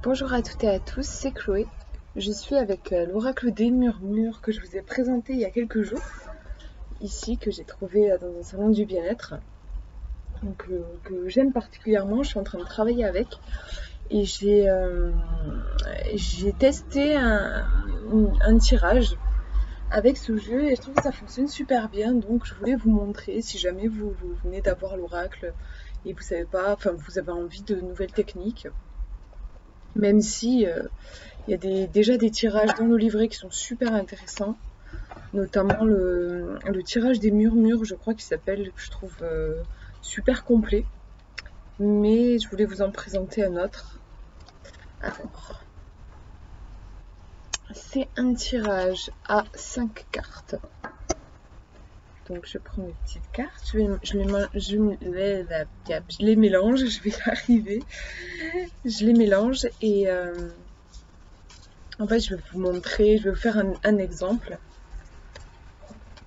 Bonjour à toutes et à tous, c'est Chloé. Je suis avec l'oracle des murmures que je vous ai présenté il y a quelques jours, ici, que j'ai trouvé dans un salon du bien-être, que j'aime particulièrement. Je suis en train de travailler avec et j'ai testé un tirage avec ce jeu et je trouve que ça fonctionne super bien, donc je voulais vous montrer si jamais vous venez d'avoir l'oracle et vous savez pas, enfin vous avez envie de nouvelles techniques, même si il y a déjà des tirages dans le livret qui sont super intéressants, notamment le tirage des murmures, je crois qu'il s'appelle, je trouve super complet. Mais je voulais vous en présenter un autre. Alors, c'est un tirage à 5 cartes. Donc je prends mes petites cartes, je les mélange, je vais y arriver. Je les mélange et en fait je vais vous montrer, je vais vous faire un exemple.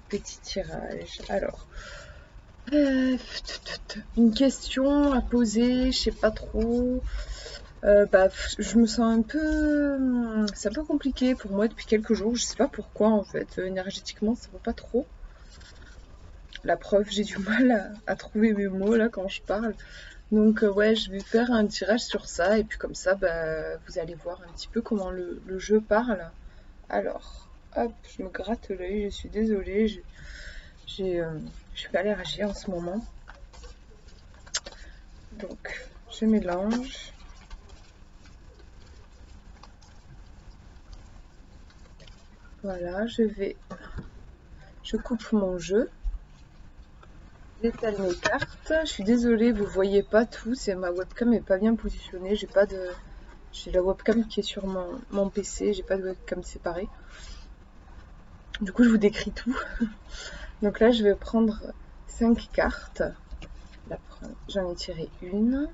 Petit tirage. Alors, une question à poser, je sais pas trop. Je me sens un peu, c'est un peu compliqué pour moi depuis quelques jours. Je sais pas pourquoi en fait. Énergétiquement, ça va pas trop. La preuve, j'ai du mal à trouver mes mots là quand je parle. Donc ouais, je vais faire un tirage sur ça et puis comme ça, vous allez voir un petit peu comment le jeu parle. Alors, hop, je me gratte l'œil. Je suis désolée. Je suis allergique en ce moment. Donc, je mélange. Voilà, je coupe mon jeu. J'étale mes cartes. Je suis désolée, vous voyez pas tout. C'est ma webcam est pas bien positionnée. J'ai la webcam qui est sur mon PC. J'ai pas de webcam séparée. Du coup, je vous décris tout. Donc là, je vais prendre 5 cartes. J'en ai tiré 1,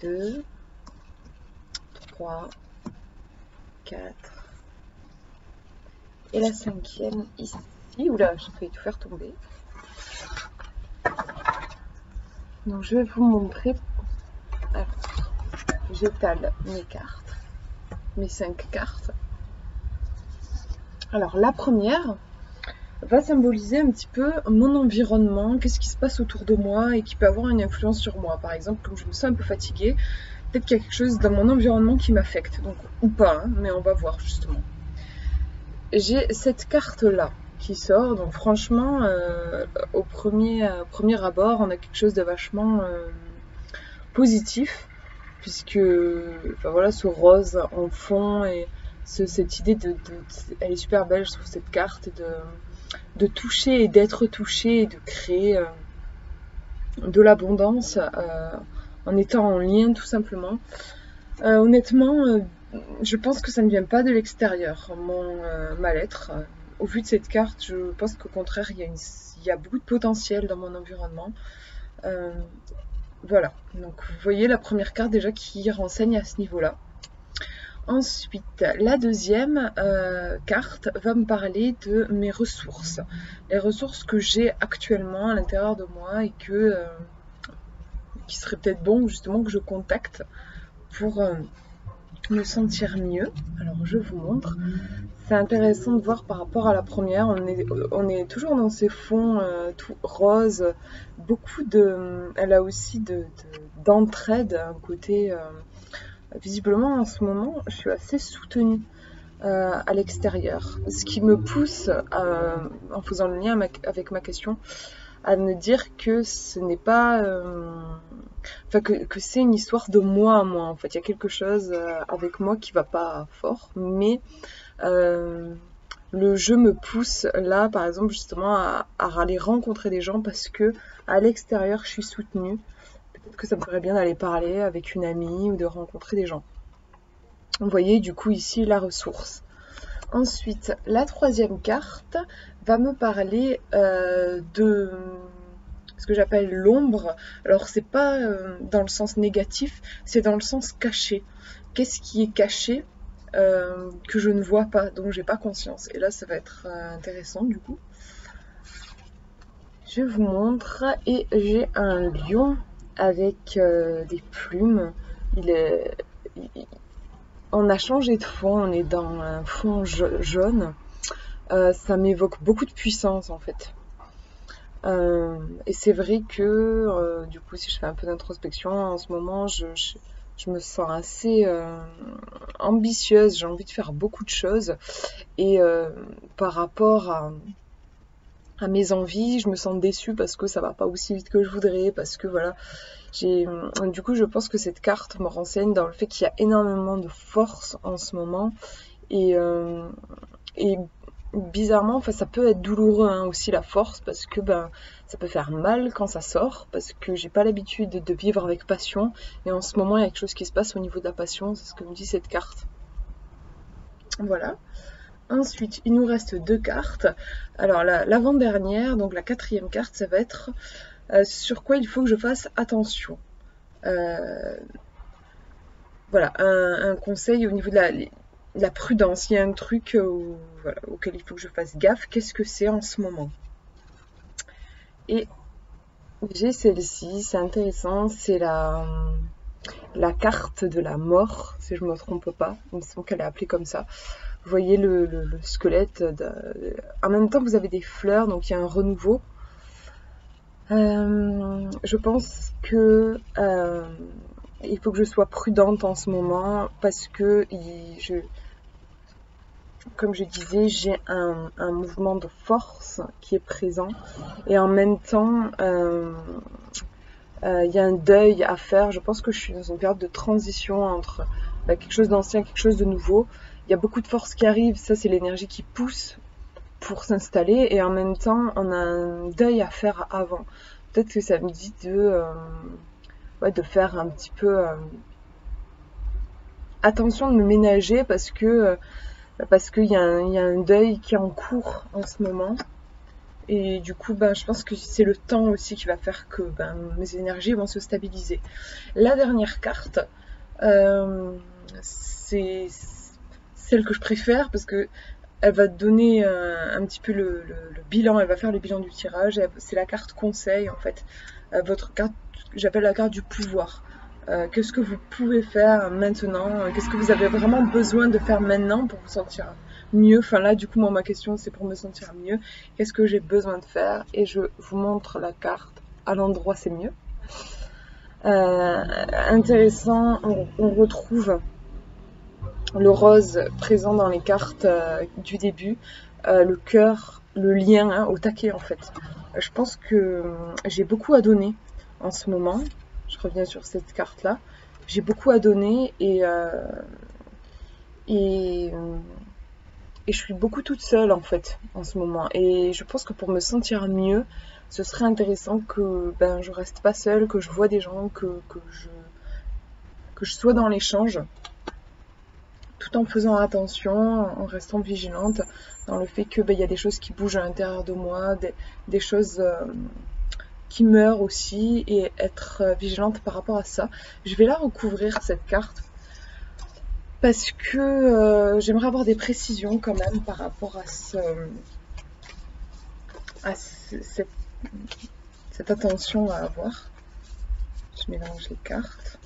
2, 3, 4. Et la 5e ici. Oula, j'ai failli tout faire tomber. Donc je vais vous montrer. Alors, j'étale mes cartes, mes 5 cartes. Alors la première va symboliser un petit peu mon environnement, qu'est-ce qui se passe autour de moi et qui peut avoir une influence sur moi. Par exemple, comme je me sens un peu fatiguée, peut-être qu'il y a quelque chose dans mon environnement qui m'affecte, donc ou pas, hein, mais on va voir justement. J'ai cette carte-là qui sort, donc franchement, au premier abord, on a quelque chose de vachement positif, puisque voilà, ce rose en fond et cette idée elle est super belle, je trouve, cette carte de toucher et d'être touché et de créer de l'abondance en étant en lien tout simplement. Honnêtement, je pense que ça ne vient pas de l'extérieur, mon mal-être. Au vu de cette carte, je pense qu'au contraire, il y a beaucoup de potentiel dans mon environnement. Voilà, donc vous voyez la première carte déjà qui renseigne à ce niveau-là. Ensuite, la deuxième carte va me parler de mes ressources. Les ressources que j'ai actuellement à l'intérieur de moi et qui serait peut-être bon justement que je contacte pour me sentir mieux. Alors je vous montre. C'est intéressant de voir par rapport à la première, on est toujours dans ces fonds tout roses, elle a aussi d'entraide, un côté, visiblement en ce moment, je suis assez soutenue à l'extérieur, ce qui me pousse, en faisant le lien avec ma question, à me dire que ce n'est pas, que c'est une histoire de moi à moi en fait. Il y a quelque chose avec moi qui va pas fort, mais le jeu me pousse là, par exemple, justement, à aller rencontrer des gens parce que à l'extérieur, je suis soutenue. Peut-être que ça me ferait bien d'aller parler avec une amie ou de rencontrer des gens. Vous voyez, du coup, ici, la ressource. Ensuite, la troisième carte va me parler de ce que j'appelle l'ombre. Alors, c'est pas dans le sens négatif, c'est dans le sens caché. Qu'est-ce qui est caché que je ne vois pas, dont j'ai pas conscience. Et là, ça va être intéressant du coup. Je vous montre et j'ai un lion avec des plumes. on a changé de fond, on est dans un fond jaune. Ça m'évoque beaucoup de puissance en fait. Et c'est vrai que du coup, si je fais un peu d'introspection, en ce moment, je me sens assez ambitieuse, j'ai envie de faire beaucoup de choses. Et par rapport à mes envies, je me sens déçue parce que ça va pas aussi vite que je voudrais, parce que voilà, du coup, je pense que cette carte me renseigne dans le fait qu'il y a énormément de force en ce moment et, et bizarrement, enfin, ça peut être douloureux hein, aussi la force parce que ça peut faire mal quand ça sort parce que j'ai pas l'habitude de vivre avec passion et en ce moment il y a quelque chose qui se passe au niveau de la passion, c'est ce que me dit cette carte. Voilà. Ensuite, il nous reste 2 cartes. Alors l'avant-dernière, donc la 4e carte, ça va être sur quoi il faut que je fasse attention. Voilà, un conseil au niveau de la prudence. Il y a un truc auquel il faut que je fasse gaffe. Qu'est-ce que c'est en ce moment? Et j'ai celle-ci, c'est intéressant, c'est la carte de la mort, si je ne me trompe pas. Il me semble qu'elle est appelée comme ça. Vous voyez le squelette. En même temps, vous avez des fleurs, donc il y a un renouveau. Je pense que il faut que je sois prudente en ce moment parce que comme je disais, j'ai un mouvement de force qui est présent et en même temps, il y a un deuil à faire. Je pense que je suis dans une période de transition entre quelque chose d'ancien, quelque chose de nouveau. Il y a beaucoup de force qui arrive, ça c'est l'énergie qui pousse pour s'installer et en même temps, on a un deuil à faire avant. Peut-être que ça me dit de faire un petit peu attention de me ménager parce qu'il y a un deuil qui est en cours en ce moment. Et du coup, je pense que c'est le temps aussi qui va faire que mes énergies vont se stabiliser. La dernière carte, c'est celle que je préfère parce que elle va donner un petit peu le bilan, elle va faire le bilan du tirage. C'est la carte conseil en fait. Votre carte, j'appelle la carte du pouvoir. Qu'est-ce que vous pouvez faire maintenant? Qu'est-ce que vous avez vraiment besoin de faire maintenant pour vous sentir mieux? Enfin là, du coup, moi, ma question, c'est pour me sentir mieux. Qu'est-ce que j'ai besoin de faire? Et je vous montre la carte à l'endroit, c'est mieux. Intéressant, on retrouve le rose présent dans les cartes du début, le cœur, le lien au taquet en fait. Je pense que j'ai beaucoup à donner en ce moment. Je reviens sur cette carte là. J'ai beaucoup à donner et je suis beaucoup toute seule en fait en ce moment. Et je pense que pour me sentir mieux, ce serait intéressant que je reste pas seule, que je vois des gens, que je sois dans l'échange, tout en faisant attention, en restant vigilante dans le fait que y a des choses qui bougent à l'intérieur de moi, des choses qui meurent aussi, et être vigilante par rapport à ça. Je vais la recouvrir cette carte parce que j'aimerais avoir des précisions quand même par rapport à cette attention à avoir. Je mélange les cartes.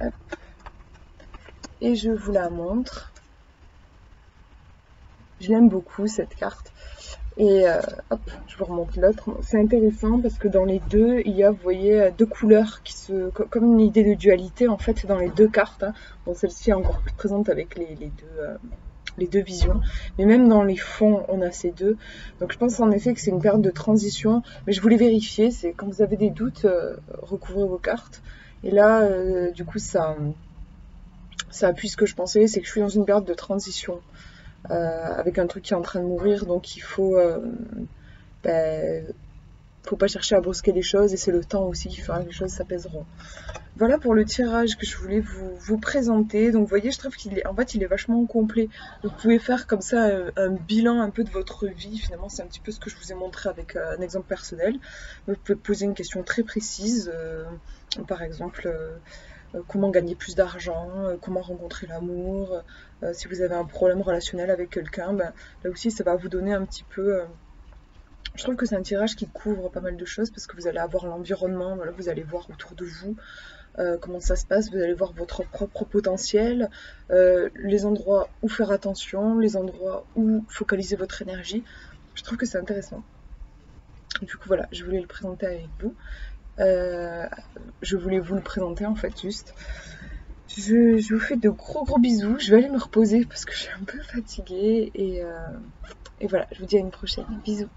Hop. Et je vous la montre. Je l'aime beaucoup cette carte. Et hop, je vous remonte l'autre. C'est intéressant parce que dans les deux, il y a, vous voyez, deux couleurs comme une idée de dualité en fait dans les deux cartes. Hein. Bon, celle-ci est encore plus présente avec les deux visions. Mais même dans les fonds, on a ces deux. Donc je pense en effet que c'est une période de transition. Mais je voulais vérifier, c'est quand vous avez des doutes, recouvrez vos cartes. Et là, du coup, ça appuie ce que je pensais, c'est que je suis dans une période de transition. Avec un truc qui est en train de mourir, donc il faut pas chercher à brusquer les choses, et c'est le temps aussi qui fera que les choses s'apaiseront. Voilà pour le tirage que je voulais vous présenter. Donc vous voyez, je trouve qu'il est vachement complet. Vous pouvez faire comme ça un bilan un peu de votre vie. Finalement, c'est un petit peu ce que je vous ai montré avec un exemple personnel. Vous pouvez poser une question très précise, par exemple comment gagner plus d'argent, comment rencontrer l'amour, si vous avez un problème relationnel avec quelqu'un, ben, là aussi ça va vous donner un petit peu... je trouve que c'est un tirage qui couvre pas mal de choses parce que vous allez avoir l'environnement, voilà, vous allez voir autour de vous comment ça se passe, vous allez voir votre propre potentiel, les endroits où faire attention, les endroits où focaliser votre énergie. Je trouve que c'est intéressant. Du coup voilà, je voulais le présenter avec vous. Je voulais vous le présenter en fait juste. Je vous fais de gros bisous. Je vais aller me reposer parce que je suis un peu fatiguée et voilà, je vous dis à une prochaine. Bisous.